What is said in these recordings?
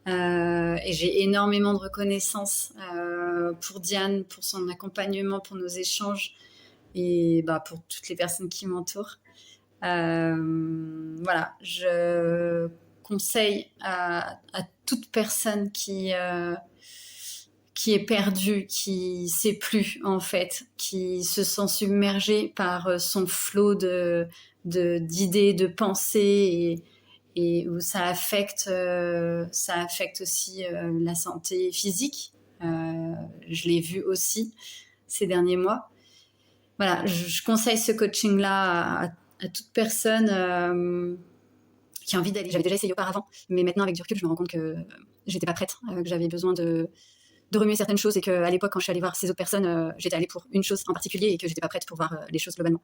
Et j'ai énormément de reconnaissance pour Diane, pour son accompagnement, pour nos échanges et pour toutes les personnes qui m'entourent. Voilà, je conseille à toute personne qui est perdue, qui sait plus en fait, qui se sent submergée par son flot d'idées, de pensées et où ça affecte aussi la santé physique. Je l'ai vu aussi ces derniers mois. Voilà, je conseille ce coaching-là à toute personne qui a envie d'aller. J'avais déjà essayé auparavant, mais maintenant avec du recul, je me rends compte que j'étais pas prête, que j'avais besoin de remuer certaines choses et qu'à l'époque, quand je suis allée voir ces autres personnes, j'étais allée pour une chose en particulier et que j'étais pas prête pour voir les choses globalement.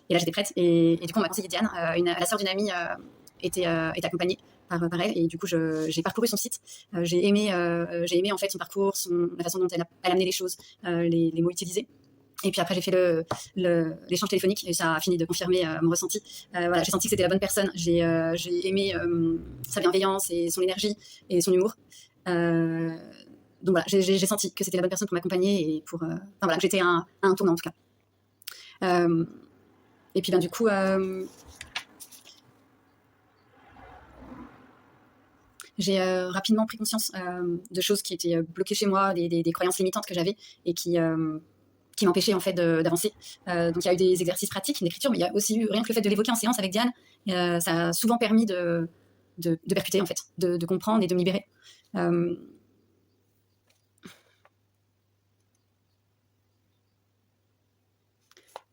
Et là, j'étais prête et du coup, on m'a conseillé Diane, la sœur d'une amie était accompagnée par elle et du coup, j'ai parcouru son site. J'ai aimé en fait son parcours, la façon dont elle amenait les choses, les mots utilisés. Et puis après, j'ai fait l'échange téléphonique et ça a fini de confirmer mon ressenti. Voilà, j'ai senti que c'était la bonne personne. J'ai aimé sa bienveillance et son énergie et son humour. Donc voilà, j'ai senti que c'était la bonne personne pour m'accompagner et que j'étais à un tournant en tout cas. Et puis du coup, j'ai rapidement pris conscience de choses qui étaient bloquées chez moi, des croyances limitantes que j'avais et qui m'empêchait en fait d'avancer. Donc il y a eu des exercices pratiques d'écriture, mais il y a aussi eu rien que le fait de l'évoquer en séance avec Diane. Ça a souvent permis de percuter en fait, de comprendre et de me libérer.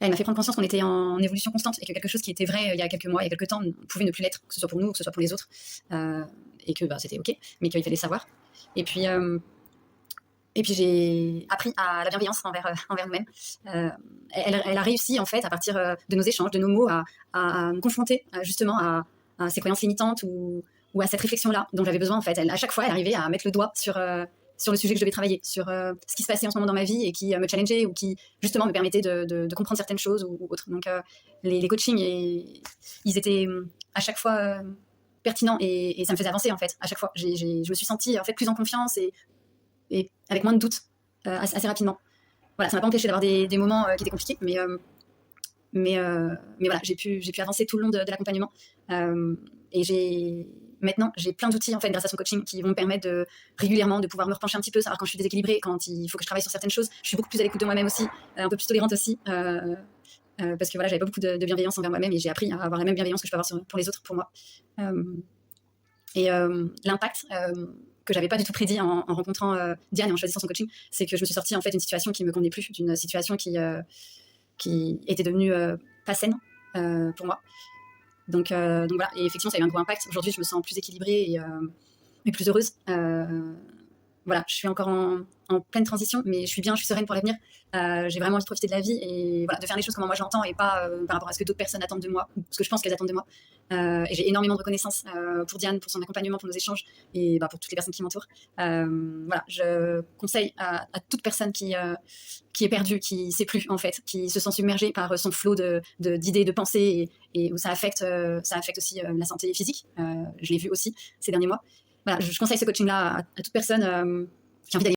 Elle m'a fait prendre conscience qu'on était en évolution constante et que quelque chose qui était vrai il y a quelques mois, il y a quelques temps, pouvait ne plus l'être, que ce soit pour nous ou que ce soit pour les autres. Et que c'était ok, mais qu'il fallait savoir. Et puis j'ai appris à la bienveillance envers nous-mêmes. Elle a réussi, en fait, à partir de nos échanges, de nos mots, à me confronter justement à ces croyances limitantes ou à cette réflexion-là dont j'avais besoin, en fait. À chaque fois, elle arrivait à mettre le doigt sur le sujet que je devais travailler, sur ce qui se passait en ce moment dans ma vie et qui me challengeait ou qui, justement, me permettait de comprendre certaines choses ou autres. Donc, les coachings, ils étaient à chaque fois pertinents et ça me faisait avancer, en fait, à chaque fois. Je me suis sentie, en fait, plus en confiance et avec moins de doutes assez rapidement. Voilà, ça m'a pas empêché d'avoir des moments qui étaient compliqués, mais voilà, j'ai pu avancer tout le long de l'accompagnement. Et maintenant, j'ai plein d'outils en fait grâce à son coaching qui vont me permettre régulièrement de pouvoir me repencher un petit peu, savoir quand je suis déséquilibrée, quand il faut que je travaille sur certaines choses. Je suis beaucoup plus à l'écoute de moi-même aussi, un peu plus tolérante aussi, parce que voilà, j'avais pas beaucoup de bienveillance envers moi-même et j'ai appris à avoir la même bienveillance que je peux avoir pour les autres, pour moi. L'impact que j'avais pas du tout prédit en rencontrant Diane et en choisissant son coaching, c'est que je me suis sortie en fait d'une situation qui me convenait plus, d'une situation qui était devenue pas saine pour moi. Donc voilà, et effectivement ça a eu un gros impact. Aujourd'hui je me sens plus équilibrée et plus heureuse. Voilà, je suis encore en pleine transition, mais je suis bien, je suis sereine pour l'avenir. J'ai vraiment envie de profiter de la vie et voilà, de faire les choses comme moi j'entends et pas par rapport à ce que d'autres personnes attendent de moi, ou ce que je pense qu'elles attendent de moi. Et j'ai énormément de reconnaissance pour Diane, pour son accompagnement, pour nos échanges et pour toutes les personnes qui m'entourent. Voilà, je conseille à toute personne qui est perdue, qui sait plus en fait, qui se sent submergée par son flot d'idées, de pensées et où ça affecte aussi la santé physique. Je l'ai vu aussi ces derniers mois. Voilà, je conseille ce coaching-là à toute personne qui a envie d'aller